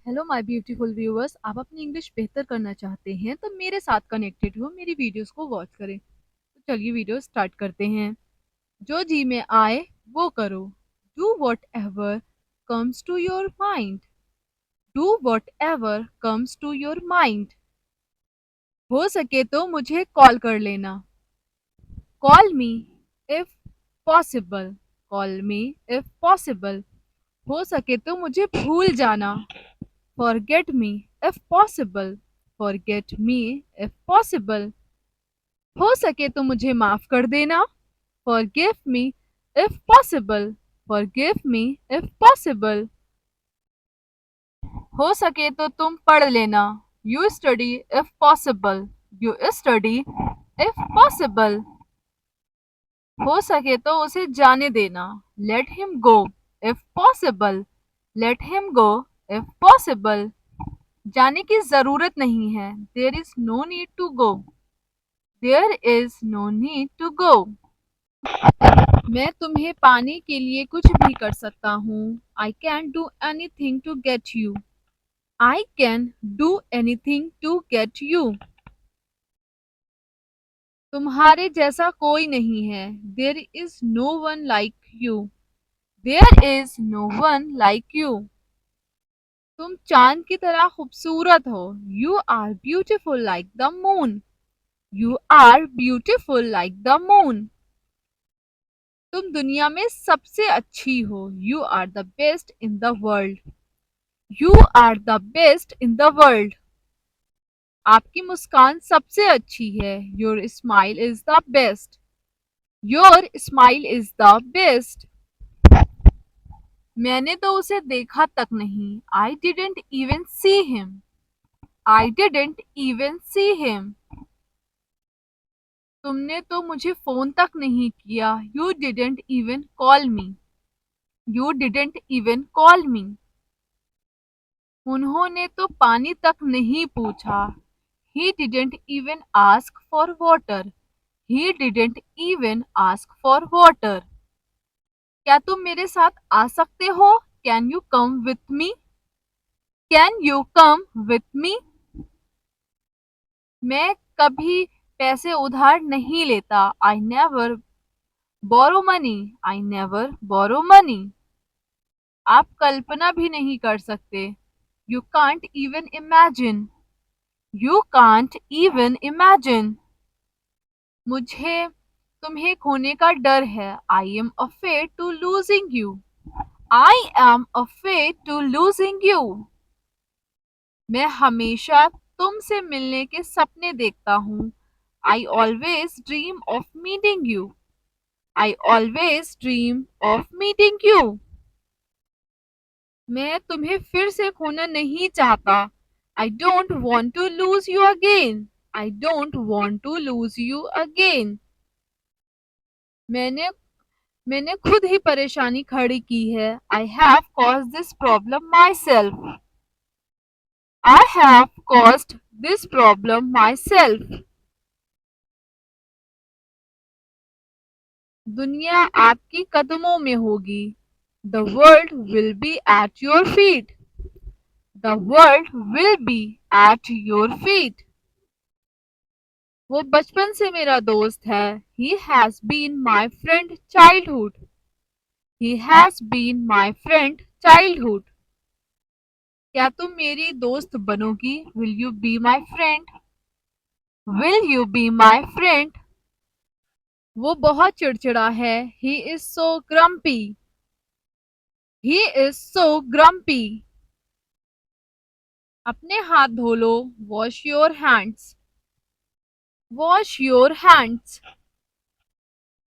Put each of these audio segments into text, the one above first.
Hello my beautiful viewers. आप अपनी English बेहतर करना चाहते हैं तो मेरे साथ कनेक्टेड हो, मेरी वीडियोस को वॉच करें। तो चलिए वीडियो स्टार्ट करते हैं। जो जी में आए वो करो। Do whatever comes to your mind. Do whatever comes to your mind. हो सके तो मुझे कॉल कर लेना। Call me if possible. Call me if possible. हो सके तो मुझे भूल जाना। Forget me if possible. Forget me if possible. हो सके तो मुझे माफ कर देना। Forgive me if possible. Forgive me if possible. हो सके तो तुम पढ़ लेना। You study if possible. You study if possible. हो सके तो उसे जाने देना। Let him go if possible. Let him go if possible. जाने की जरूरत नहीं है। There is no need to go. There is no need to go. मैं तुम्हें पाने के लिए कुछ भी कर सकता हूँ। I can do anything to get you. I can do anything to get you. तुम्हारे जैसा कोई नहीं है। There is no one like you. There is no one like you. तुम चांद की तरह खूबसूरत हो। You are beautiful like the moon. You are beautiful like the moon. तुम दुनिया में सबसे अच्छी हो। You are the best in the world. You are the best in the world. आपकी मुस्कान सबसे अच्छी है। Your smile is the best. Your smile is the best. मैंने तो उसे देखा तक नहीं। I didn't even see him. I didn't even see him. तुमने तो मुझे फोन तक नहीं किया। You didn't even call me. You didn't even call me. उन्होंने तो पानी तक नहीं पूछा। He didn't even ask for water. He didn't even ask for water. क्या तुम मेरे साथ आ सकते हो? Can you come with me? Can you come with me? मैं कभी पैसे उधार नहीं लेता। I never borrow money. I never borrow money. आप कल्पना भी नहीं कर सकते। You can't even imagine. You can't even imagine. मुझे तुम्हें खोने का डर है। I am afraid to losing you. I am afraid to losing you. मैं हमेशा तुमसे मिलने के सपने देखता हूँ। I always dream of meeting you. I always dream of meeting you. मैं तुम्हें फिर से खोना नहीं चाहता। I don't want to lose you again. I don't want to lose you again. मैंने मैंने खुद ही परेशानी खड़ी की है। I have caused this problem myself. I have caused this problem myself. दुनिया आपकी कदमों में होगी। The world will be at your feet. The world will be at your feet. वो बचपन से मेरा दोस्त है। He has been my friend childhood. He has been my friend childhood. क्या तुम मेरी दोस्त बनोगी? Will you be my friend? Will you be my friend? वो बहुत चिड़चिड़ा है। He is so grumpy. He is so grumpy. अपने हाथ धो लो। Wash your hands. Wash your hands.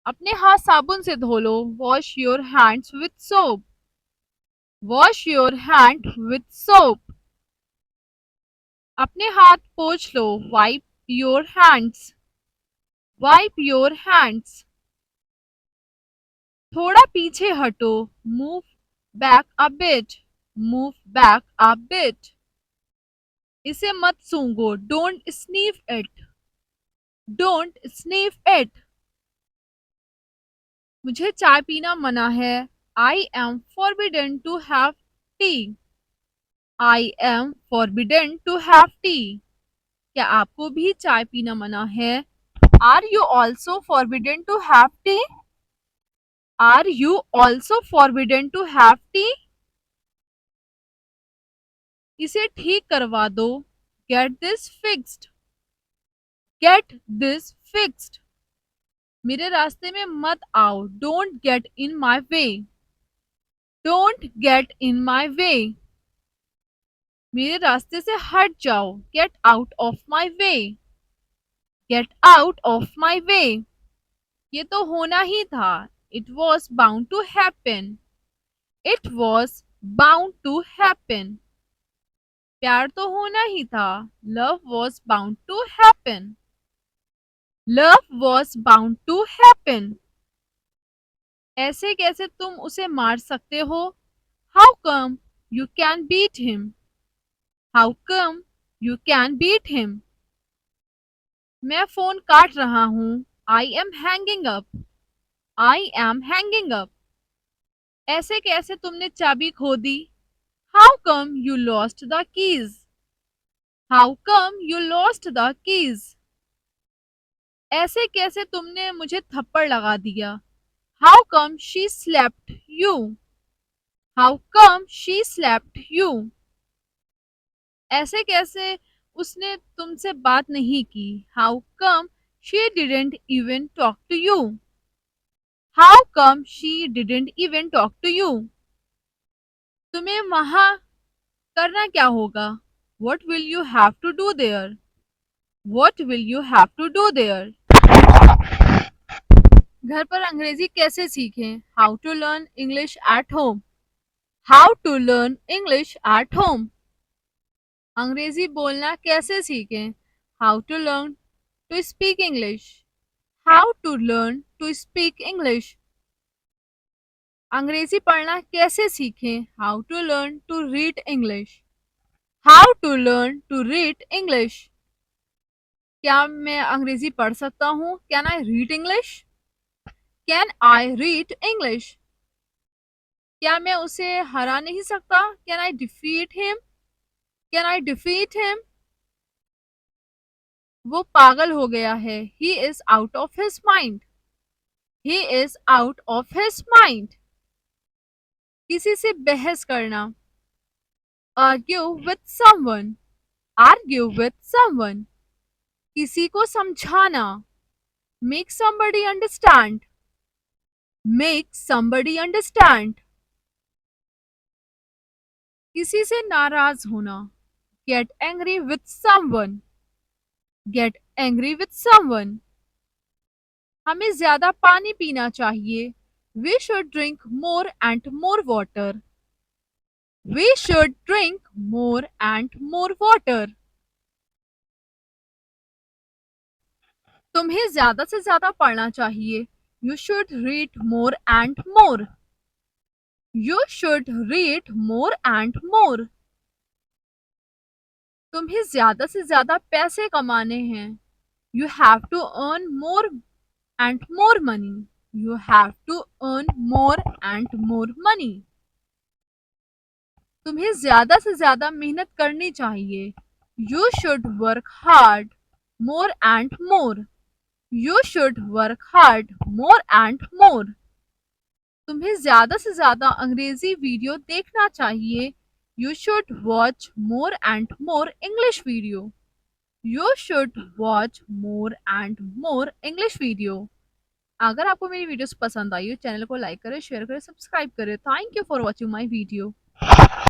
अपने हाथ साबुन से धो लो। Wash your hands with soap. Wash your hand with soap. अपने हाथ पोंछ लो। Wipe your hands. Wipe your hands. थोड़ा पीछे हटो। Move back a bit. Move back a bit. इसे मत सूंघो। Don't sniff it. Don't sniff it. मुझे चाय पीना मना है। I am forbidden to have tea. I am forbidden to have tea. क्या आपको भी चाय पीना मना है? Are you also forbidden to have tea? Are you also forbidden to have tea? इसे ठीक करवा दो. Get this fixed. Get this fixed. मेरे रास्ते में मत आओ. Don't get in my way. Don't get in my way. मेरे रास्ते से हट जाओ. Get out of my way. Get out of my way. ये तो होना ही था. It was bound to happen. It was bound to happen. प्यार तो होना ही था. Love was bound to happen. Love was bound to happen. ऐसे कैसे तुम उसे मार सकते हो? How come you can beat him? How come you can beat him? मैं फोन काट रहा हूँ. I am hanging up. I am hanging up. ऐसे कैसे तुमने चाबी खो दी? How come you lost the keys? How come you lost the keys? ऐसे कैसे तुमने मुझे थप्पड़ लगा दिया? How come she slapped you? How come she slapped you? ऐसे कैसे उसने तुमसे बात नहीं की? How come she didn't even talk to you? How come she didn't even talk to you? तुम्हें वहां करना क्या होगा? What will you have to do there? What will you have to do there? घर पर अंग्रेजी कैसे सीखें? How to learn English at home. How to learn English at home. अंग्रेजी बोलना कैसे सीखें? How to learn to speak English. How to learn to speak English. अंग्रेजी पढ़ना कैसे सीखें? How to learn to read English. How to learn to read English. क्या मैं अंग्रेजी पढ़ सकता हूँ? Can I read English? Can I read English? क्या मैं उसे हरा नहीं सकता? Can I defeat him? Can I defeat him? वो पागल हो गया है. He is out of his mind. He is out of his mind. किसी से बहस करना. Argue with someone. Argue with someone. किसी को समझाना. Make somebody understand. Make somebody understand. किसी से नाराज होना. Get angry with someone. Get angry with someone. हमें ज्यादा पानी पीना चाहिए. We should drink more and more water. We should drink more and more water. तुम्हें ज्यादा से ज्यादा पढ़ना चाहिए. You should read more and more. You should read more and more. तुम्हें ज्यादा से ज्यादा पैसे कमाने हैं. You have to earn more and more money. You have to earn more and more money. तुम्हें ज्यादा से ज्यादा मेहनत करनी चाहिए. You should work hard more and more. You should work hard more and more. तुम्हें ज्यादा से ज्यादा अंग्रेजी वीडियो देखना चाहिए. You should watch more and more English video. You should watch more and more English video. अगर आपको मेरी वीडियोस पसंद आई हो, चैनल को लाइक करें, शेयर करें, सब्सक्राइब करें. Thank you for watching my video.